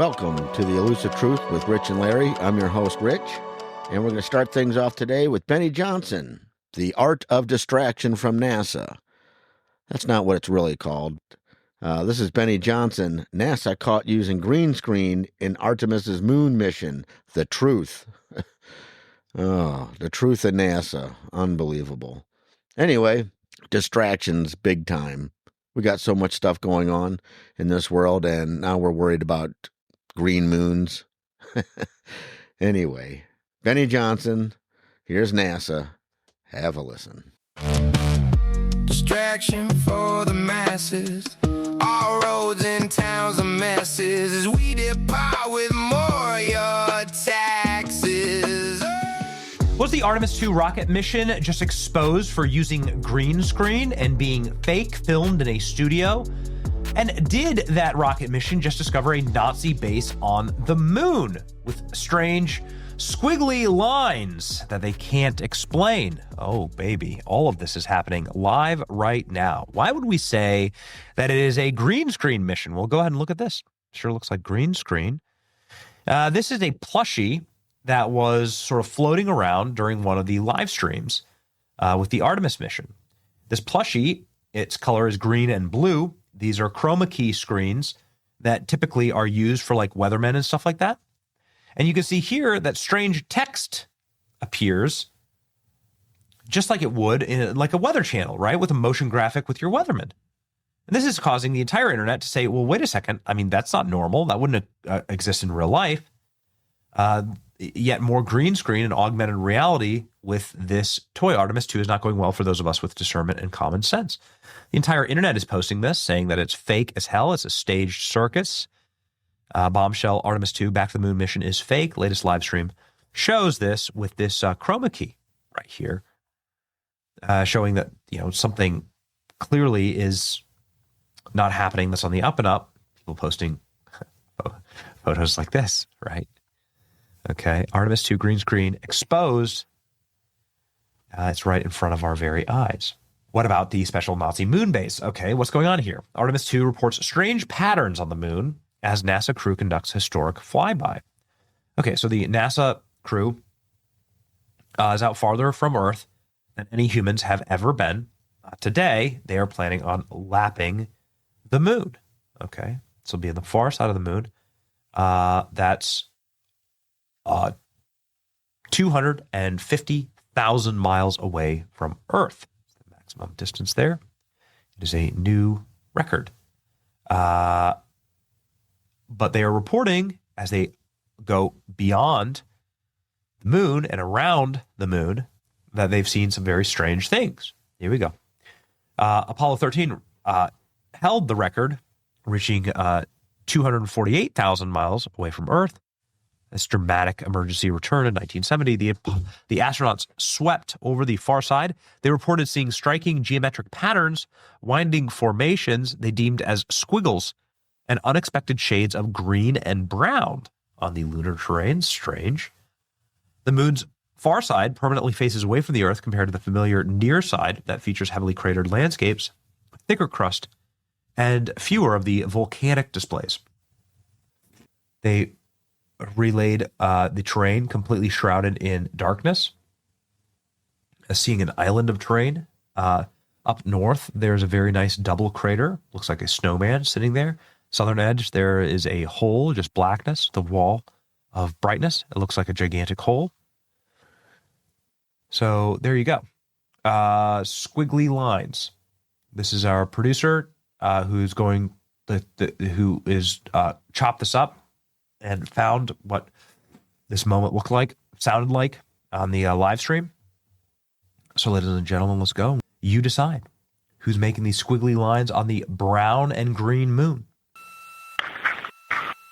Welcome to the Elusive Truth with Rich and Larry. I'm your host, Rich, and we're going to start things off today with Benny Johnson, The Art of Distraction from NASA. That's not what it's really called. This is Benny Johnson. NASA caught using green screen in Artemis's moon mission. The truth. Oh, the truth of NASA. Unbelievable. Anyway, distractions big time. We got so much stuff going on in this world, and now we're worried about green moons. Anyway, Benny Johnson, here's NASA. Have a listen. Distraction for the masses. All roads and towns are messes as we depart with more of your taxes. Was the Artemis 2 rocket mission just exposed for using green screen and being fake filmed in a studio? And did that rocket mission just discover a Nazi base on the moon with strange squiggly lines that they can't explain? Oh, baby, all of this is happening live right now. Why would we say that it is a green screen mission? Well, go ahead and look at this. Sure looks like green screen. This is a plushie that was sort of floating around during one of the live streams with the Artemis mission. This plushie, its color is green and blue. These are chroma key screens that typically are used for like weathermen and stuff like that. And you can see here that strange text appears just like it would in like a weather channel, right? With a motion graphic with your weatherman. And this is causing the entire internet to say, well, wait a second. I mean, that's not normal. That wouldn't exist in real life. Yet more green screen and augmented reality with this toy Artemis 2 is not going well for those of us with discernment and common sense. The entire internet is posting this, saying that it's fake as hell. It's a staged circus. Bombshell Artemis 2 Back to the Moon mission is fake. Latest live stream shows this with this chroma key right here, showing that something clearly is not happening. That's on the up and up. People posting photos like this, right? Okay, Artemis 2 green screen exposed. It's right in front of our very eyes. What about the special Nazi moon base? Okay, what's going on here? Artemis 2 reports strange patterns on the moon as NASA crew conducts historic flyby. Okay, so the NASA crew is out farther from Earth than any humans have ever been. Today, they are planning on lapping the moon. Okay, so be on the far side of the moon. That's 250,000 miles away from Earth. That's the maximum distance there. It is a new record. But they are reporting as they go beyond the moon and around the moon that they've seen some very strange things. Here we go. Apollo 13 held the record, reaching 248,000 miles away from Earth. This dramatic emergency return in 1970, the astronauts swept over the far side. They reported seeing striking geometric patterns, winding formations they deemed as squiggles, and unexpected shades of green and brown on the lunar terrain. Strange. The moon's far side permanently faces away from the Earth compared to the familiar near side that features heavily cratered landscapes, thicker crust, and fewer of the volcanic displays. They relayed the terrain completely shrouded in darkness, seeing an island of terrain. Up north, there's a very nice double crater. Looks like a snowman sitting there. Southern edge, there is a hole, just blackness, the wall of brightness. It looks like a gigantic hole. So there you go. Squiggly lines. This is our producer who's going, who is chopped this up and found what this moment looked like, sounded like on the live stream. So ladies and gentlemen, let's go. You decide who's making these squiggly lines on the brown and green moon.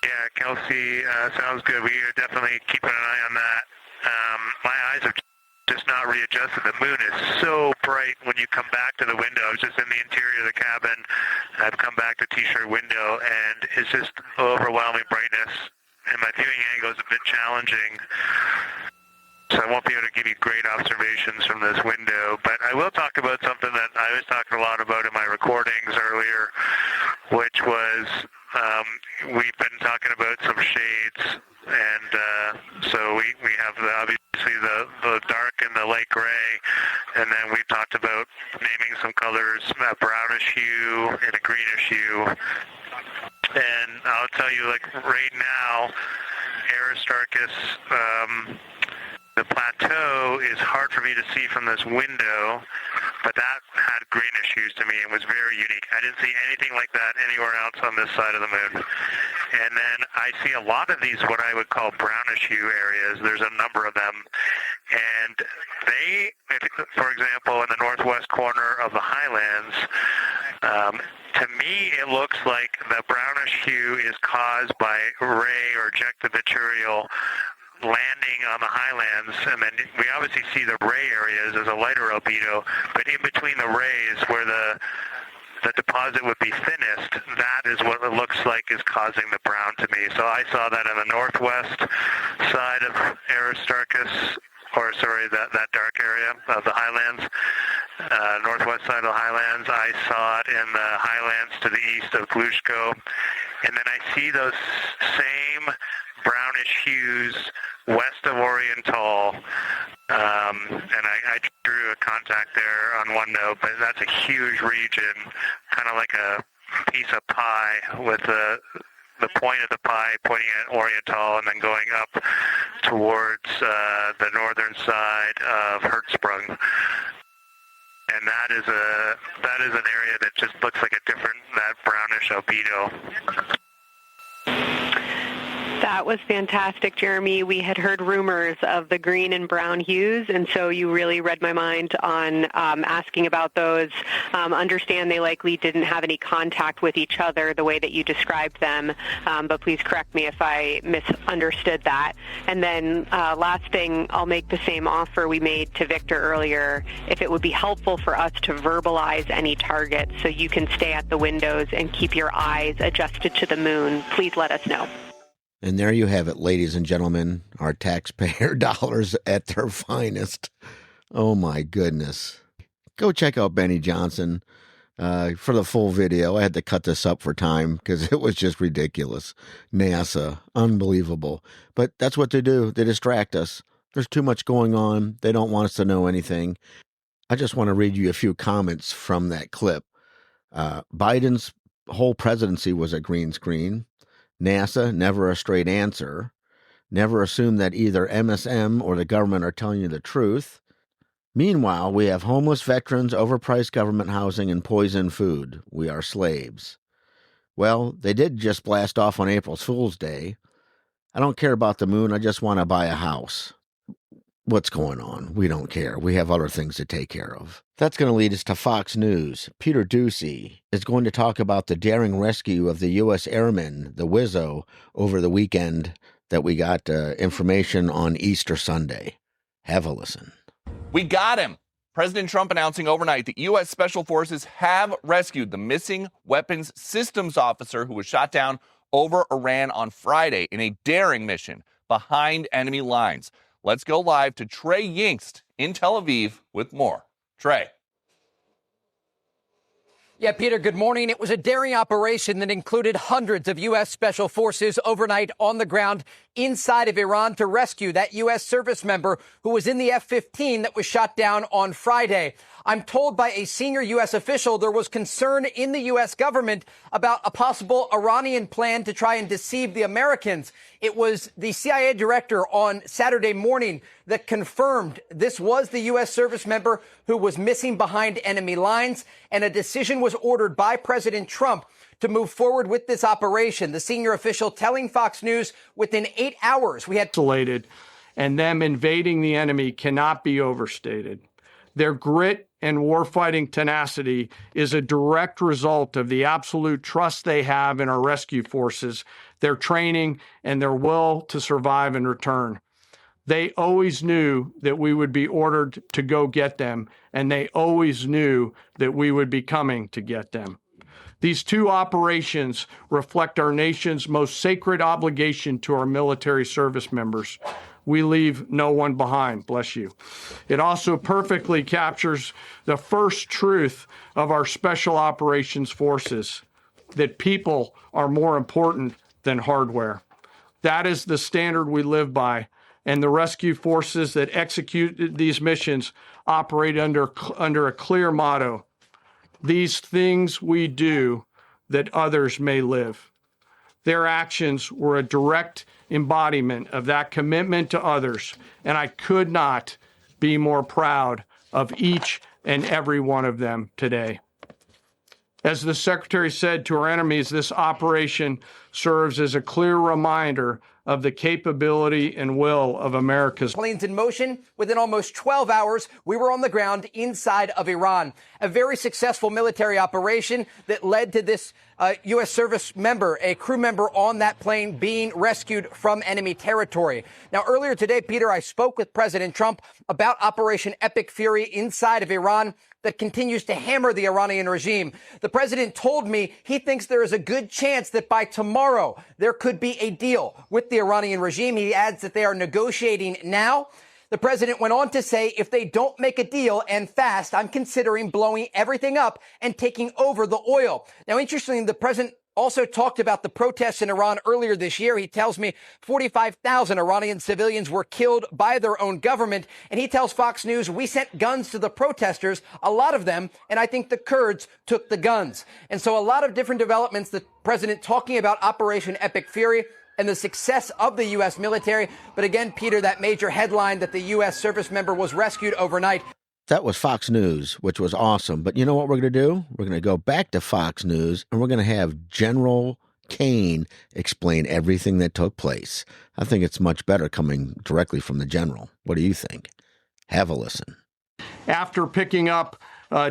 Yeah, Kelsey, sounds good. We are definitely keeping an eye on that. My eyes have just not readjusted. The moon is so bright when you come back to the window. I was just in the interior of the cabin. I've come back to T-shirt window, and it's just overwhelming brightness. And my viewing angle is a bit challenging, so I won't be able to give you great observations from this window. But I will talk about something that I was talking a lot about in my recordings earlier, which was we've been talking about some shades, and so we have obviously the dark and the light gray, and then we talked about naming some colors, a brownish hue and a greenish hue. And I'll tell you, like right now, Aristarchus, the plateau is hard for me to see from this window, but that had greenish hues to me and was very unique. I didn't see anything like that anywhere else on this side of the moon. And then I see a lot of these, what I would call brownish hue areas. There's a number of them. And they, for example, in the northwest corner of the highlands, to me, it looks like the brownish hue is caused by ray or ejected material landing on the highlands, and then we obviously see the ray areas as a lighter albedo, but in between the rays where the deposit would be thinnest, that is what it looks like is causing the brown to me. So I saw that on the northwest side of Aristarchus, or sorry, that dark area of the highlands, northwest side of the highlands. I saw it in the highlands to the east of Glushko, and then I see those same brownish hues west of Oriental, and I drew a contact there on one note, but that's a huge region, kind of like a piece of pie with the point of the pie pointing at Oriental and then going up towards the northern side of Hertzsprung. And that is an area that just looks like that brownish albedo. That was fantastic, Jeremy. We had heard rumors of the green and brown hues, and so you really read my mind on asking about those. Understand they likely didn't have any contact with each other the way that you described them, but please correct me if I misunderstood that. And then last thing, I'll make the same offer we made to Victor earlier, if it would be helpful for us to verbalize any targets so you can stay at the windows and keep your eyes adjusted to the moon, please let us know. And there you have it, ladies and gentlemen, our taxpayer dollars at their finest. Oh, my goodness. Go check out Benny Johnson for the full video. I had to cut this up for time because it was just ridiculous. NASA, unbelievable. But that's what they do. They distract us. There's too much going on. They don't want us to know anything. I just want to read you a few comments from that clip. Biden's whole presidency was a green screen. NASA, never a straight answer. Never assume that either MSM or the government are telling you the truth. Meanwhile, we have homeless veterans, overpriced government housing, and poisoned food. We are slaves. Well, they did just blast off on April Fool's Day. I don't care about the moon. I just want to buy a house. What's going on? We don't care. We have other things to take care of. That's going to lead us to Fox News. Peter Doocy is going to talk about the daring rescue of the U.S. airmen, the Wizzo, over the weekend that we got information on Easter Sunday. Have a listen. We got him. President Trump announcing overnight that U.S. Special Forces have rescued the missing weapons systems officer who was shot down over Iran on Friday in a daring mission behind enemy lines. Let's go live to Trey Yingst in Tel Aviv with more. Trey. Yeah, Peter, good morning. It was a daring operation that included hundreds of U.S. Special Forces overnight on the ground inside of Iran to rescue that U.S. service member who was in the F-15 that was shot down on Friday. I'm told by a senior U.S. official there was concern in the U.S. government about a possible Iranian plan to try and deceive the Americans. It was the CIA director on Saturday morning that confirmed this was the U.S. service member who was missing behind enemy lines, and a decision was ordered by President Trump to move forward with this operation. The senior official telling Fox News within 8 hours we had isolated, and them invading the enemy cannot be overstated. Their grit and warfighting tenacity is a direct result of the absolute trust they have in our rescue forces, their training, and their will to survive and return. They always knew that we would be ordered to go get them, and they always knew that we would be coming to get them. These two operations reflect our nation's most sacred obligation to our military service members. We leave no one behind, bless you. It also perfectly captures the first truth of our special operations forces, that people are more important than hardware. That is the standard we live by, and the rescue forces that execute these missions operate under a clear motto: these things we do that others may live. Their actions were a direct embodiment of that commitment to others, and I could not be more proud of each and every one of them today. As the Secretary said to our enemies, this operation serves as a clear reminder of the capability and will of America's planes in motion. Within almost 12 hours, we were on the ground inside of Iran. A very successful military operation that led to this U.S. service member, a crew member on that plane, being rescued from enemy territory. Now, earlier today, Peter, I spoke with President Trump about Operation Epic Fury inside of Iran that continues to hammer the Iranian regime. The president told me he thinks there is a good chance that by tomorrow there could be a deal with the Iranian regime. He adds that they are negotiating now. The president went on to say, if they don't make a deal and fast, I'm considering blowing everything up and taking over the oil. Now, interestingly, the president also talked about the protests in Iran earlier this year. He tells me 45,000 Iranian civilians were killed by their own government. And he tells Fox News, we sent guns to the protesters, a lot of them, and I think the Kurds took the guns. And so a lot of different developments, the president talking about Operation Epic Fury and the success of the U.S. military. But again, Peter, that major headline that the U.S. service member was rescued overnight. That was Fox News, which was awesome. But you know what we're going to do? We're going to go back to Fox News, and we're going to have General Kane explain everything that took place. I think it's much better coming directly from the general. What do you think? Have a listen. After picking up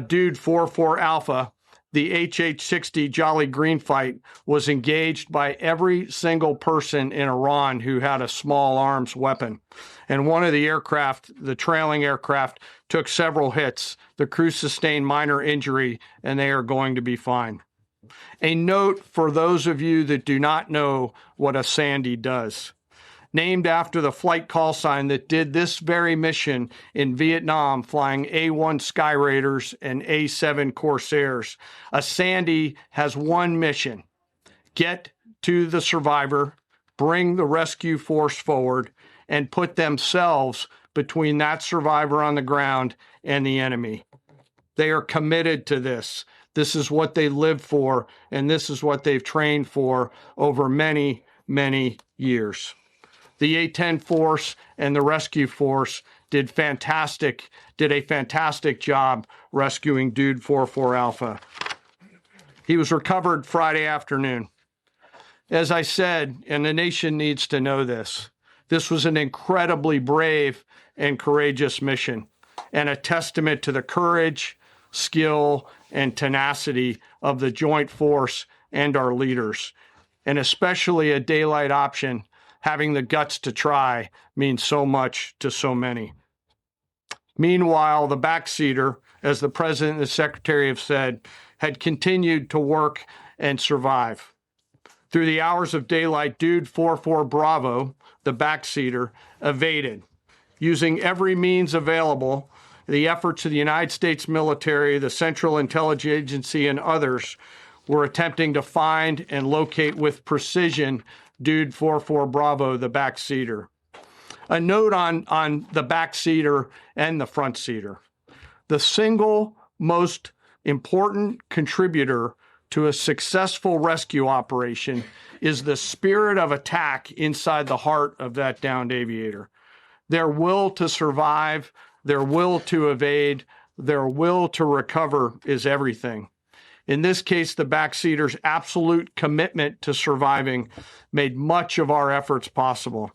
Dude 44 Alpha, the HH-60 Jolly Green fight was engaged by every single person in Iran who had a small arms weapon. And one of the aircraft, the trailing aircraft, took several hits. The crew sustained minor injury, and they are going to be fine. A note for those of you that do not know what a Sandy does. Named after the flight call sign that did this very mission in Vietnam, flying A-1 Sky Raiders and A-7 Corsairs. A Sandy has one mission: get to the survivor, bring the rescue force forward, and put themselves between that survivor on the ground and the enemy. They are committed to this. This is what they live for, and this is what they've trained for over many, many years. The A-10 force and the rescue force did a fantastic job rescuing Dude 44 Alpha. He was recovered Friday afternoon. As I said, and the nation needs to know this, this was an incredibly brave and courageous mission, and a testament to the courage, skill, and tenacity of the joint force and our leaders, and especially a daylight option. Having the guts to try means so much to so many. Meanwhile, the backseater, as the president and the secretary have said, had continued to work and survive. Through the hours of daylight, Dude 44 Bravo, the backseater, evaded. Using every means available, the efforts of the United States military, the Central Intelligence Agency, and others were attempting to find and locate with precision Dude 44 Bravo, the backseater. A note on the backseater and the front seater. The single most important contributor to a successful rescue operation is the spirit of attack inside the heart of that downed aviator. Their will to survive, their will to evade, their will to recover is everything. In this case, the backseater's absolute commitment to surviving made much of our efforts possible.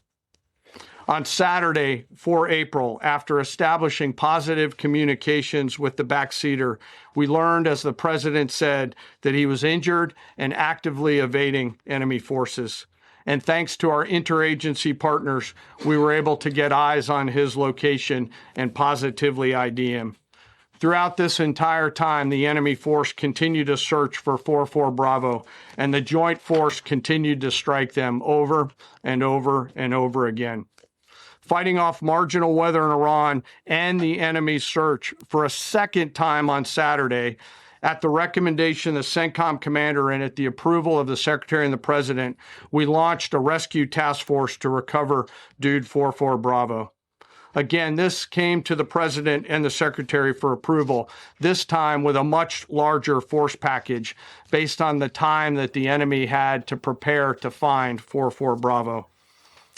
On Saturday, 4 April, after establishing positive communications with the backseater, we learned, as the president said, that he was injured and actively evading enemy forces. And thanks to our interagency partners, we were able to get eyes on his location and positively ID him. Throughout this entire time, the enemy force continued to search for 44 Bravo, and the joint force continued to strike them over and over and over again. Fighting off marginal weather in Iran and the enemy's search for a second time on Saturday, At the recommendation of the CENTCOM commander and at the approval of the Secretary and the President, we launched a rescue task force to recover Dude 44 Bravo. Again, this came to the President and the Secretary for approval, this time with a much larger force package based on the time that the enemy had to prepare to find 44 Bravo.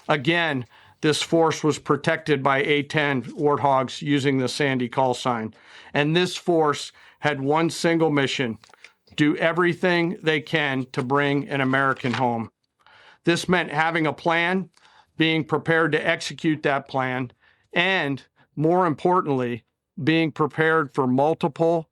Again, this force was protected by A-10 Warthogs using the Sandy call sign. And this force had one single mission: do everything they can to bring an American home. This meant having a plan, being prepared to execute that plan, and more importantly, being prepared for multiple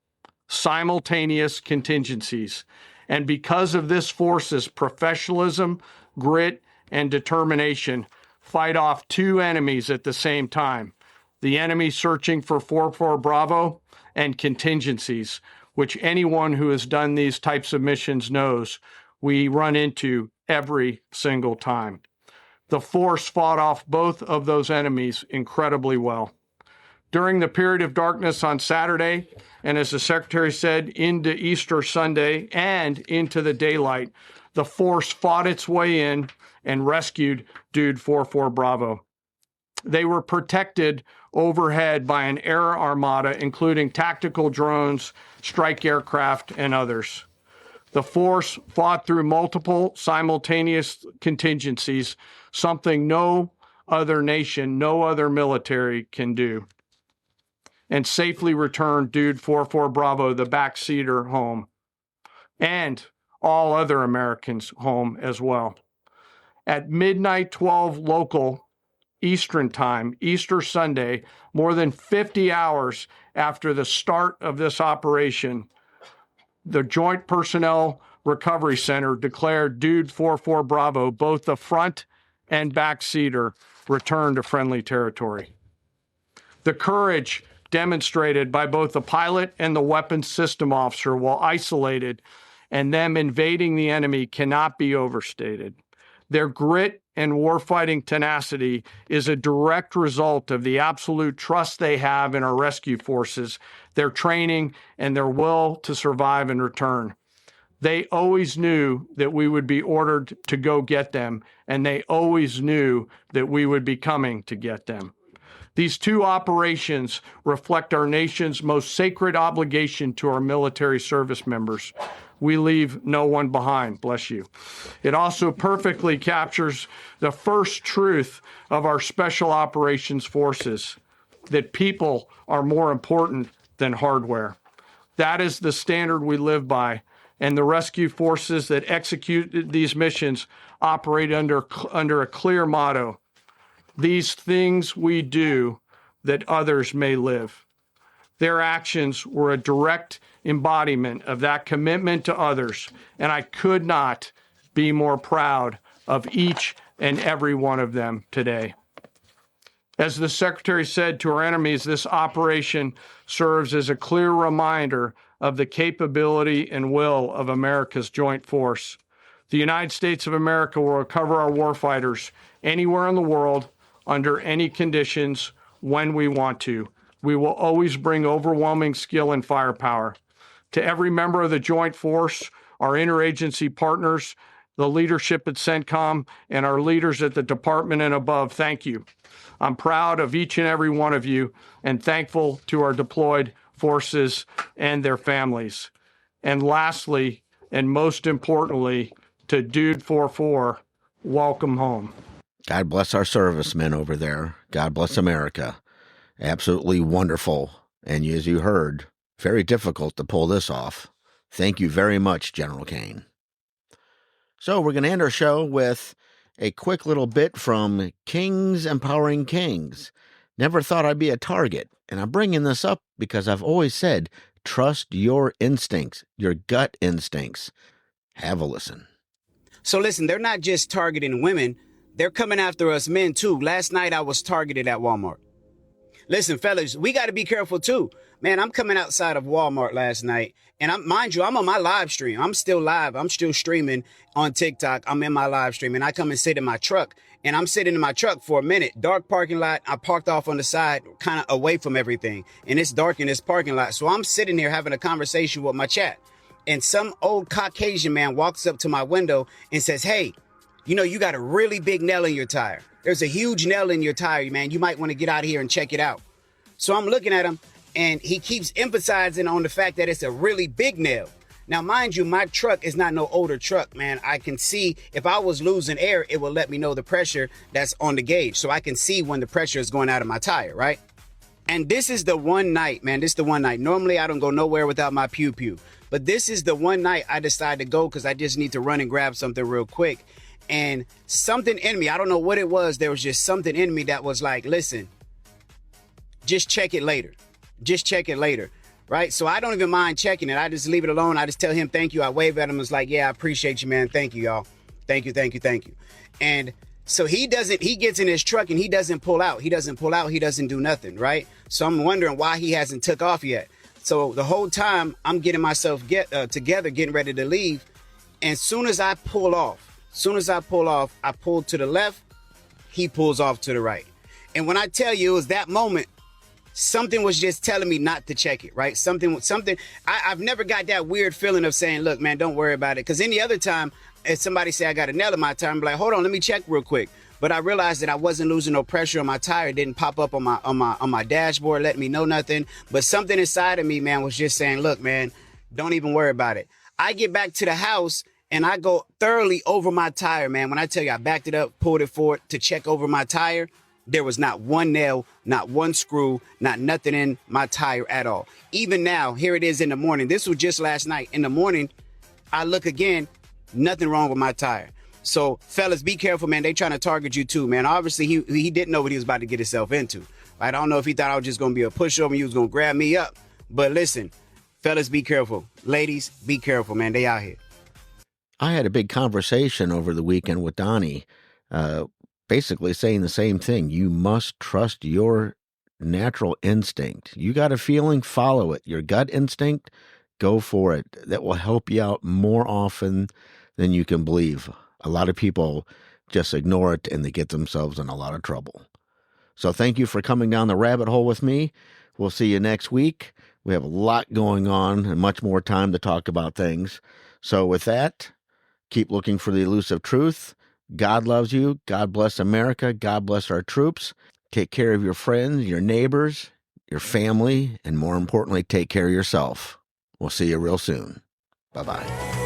simultaneous contingencies. And because of this force's professionalism, grit, and determination, fight off two enemies at the same time: the enemy searching for 44 Bravo and contingencies, which anyone who has done these types of missions knows we run into every single time. The force fought off both of those enemies incredibly well. During the period of darkness on Saturday, and as the Secretary said, into Easter Sunday and into the daylight, the force fought its way in and rescued Dude 44 Bravo. They were protected overhead by an air armada, including tactical drones, strike aircraft, and others. The force fought through multiple simultaneous contingencies, something no other nation, no other military can do, and safely returned Dude 44 Bravo, the backseater, home, and all other Americans home as well. At midnight 12 local Eastern time, Easter Sunday, more than 50 hours after the start of this operation, the Joint Personnel Recovery Center declared Dude 44 Bravo, both the front and backseater, returned to friendly territory. The courage demonstrated by both the pilot and the weapons system officer while isolated and them invading the enemy cannot be overstated. Their grit and warfighting tenacity is a direct result of the absolute trust they have in our rescue forces, their training, and their will to survive and return. They always knew that we would be ordered to go get them, and they always knew that we would be coming to get them. These two operations reflect our nation's most sacred obligation to our military service members. We leave no one behind, bless you. It also perfectly captures the first truth of our special operations forces, that people are more important than hardware. That is the standard we live by, and the rescue forces that execute these missions operate under a clear motto: these things we do that others may live. Their actions were a direct embodiment of that commitment to others, and I could not be more proud of each and every one of them today. As the Secretary said to our enemies, this operation serves as a clear reminder of the capability and will of America's joint force. The United States of America will recover our warfighters anywhere in the world, under any conditions, when we want to. We will always bring overwhelming skill and firepower. To every member of the Joint Force, our interagency partners, the leadership at CENTCOM, and our leaders at the department and above, thank you. I'm proud of each and every one of you and thankful to our deployed forces and their families. And lastly, and most importantly, to Dude 44, welcome home. God bless our servicemen over there. God bless America. Absolutely wonderful. And as you heard, very difficult to pull this off. Thank you very much, General Kane. So we're going to end our show with a quick little bit from Kings Empowering Kings. Never thought I'd be a target. And I'm bringing this up because I've always said, trust your instincts, your gut instincts. Have a listen. So listen, they're not just targeting women. They're coming after us men, too. Last night, I was targeted at Walmart. Listen, fellas, we got to be careful too. Man, I'm coming outside of Walmart last night, and mind you, I'm on my live stream. I'm still live. I'm still streaming on TikTok. I'm in my live stream, and I come and sit in my truck, and I'm sitting in my truck for a minute. Dark parking lot. I parked off on the side, kind of away from everything, and it's dark in this parking lot. So I'm sitting here having a conversation with my chat, and some old Caucasian man walks up to my window and says, "Hey, you know, you got a really big nail in your tire. There's a huge nail in your tire, man. You might want to get out of here and check it out." So I'm looking at him, and he keeps emphasizing on the fact that it's a really big nail. Now, mind you, my truck is not no older truck, man. I can see if I was losing air, it will let me know the pressure that's on the gauge. So I can see when the pressure is going out of my tire, right? And this is the one night, man. This is the one night. Normally, I don't go nowhere without my pew-pew. But this is the one night I decided to go because I just need to run and grab something real quick. And something in me, I don't know what it was. There was just something in me that was like, listen, just check it later. Just check it later. Right. So I don't even mind checking it. I just leave it alone. I just tell him thank you. I wave at him. It's like, yeah, I appreciate you, man. Thank you, y'all. Thank you. Thank you. Thank you. And so he gets in his truck and he doesn't pull out. He doesn't pull out. He doesn't do nothing. Right. So I'm wondering why he hasn't took off yet. So the whole time I'm getting myself together, getting ready to leave. And soon as I pull off, I pull to the left. He pulls off to the right. And when I tell you it was that moment, something was just telling me not to check it, right? I've never got that weird feeling of saying, look, man, don't worry about it. Because any other time, if somebody say I got a nail in my tire, I'm like, hold on, let me check real quick. But I realized that I wasn't losing no pressure on my tire. It didn't pop up on my dashboard, letting me know nothing. But something inside of me, man, was just saying, look, man, don't even worry about it. I get back to the house and I go thoroughly over my tire, man. When I tell you I backed it up, pulled it forward to check over my tire, there was not one nail, not one screw, not nothing in my tire at all. Even now, here it is in the morning. This was just last night. In the morning, I look again, nothing wrong with my tire. So, fellas, be careful, man. They trying to target you too, man. Obviously, he didn't know what he was about to get himself into. I don't know if he thought I was just going to be a pushover and he was going to grab me up. But listen, fellas, be careful. Ladies, be careful, man. They out here. I had a big conversation over the weekend with Donnie, basically saying the same thing. You must trust your natural instinct. You got a feeling, follow it. Your gut instinct, go for it. That will help you out more often than you can believe. A lot of people just ignore it and they get themselves in a lot of trouble. So thank you for coming down the rabbit hole with me. We'll see you next week. We have a lot going on and much more time to talk about things. So with that, keep looking for the elusive truth. God loves you. God bless America. God bless our troops. Take care of your friends, your neighbors, your family, and more importantly, take care of yourself. We'll see you real soon. Bye-bye.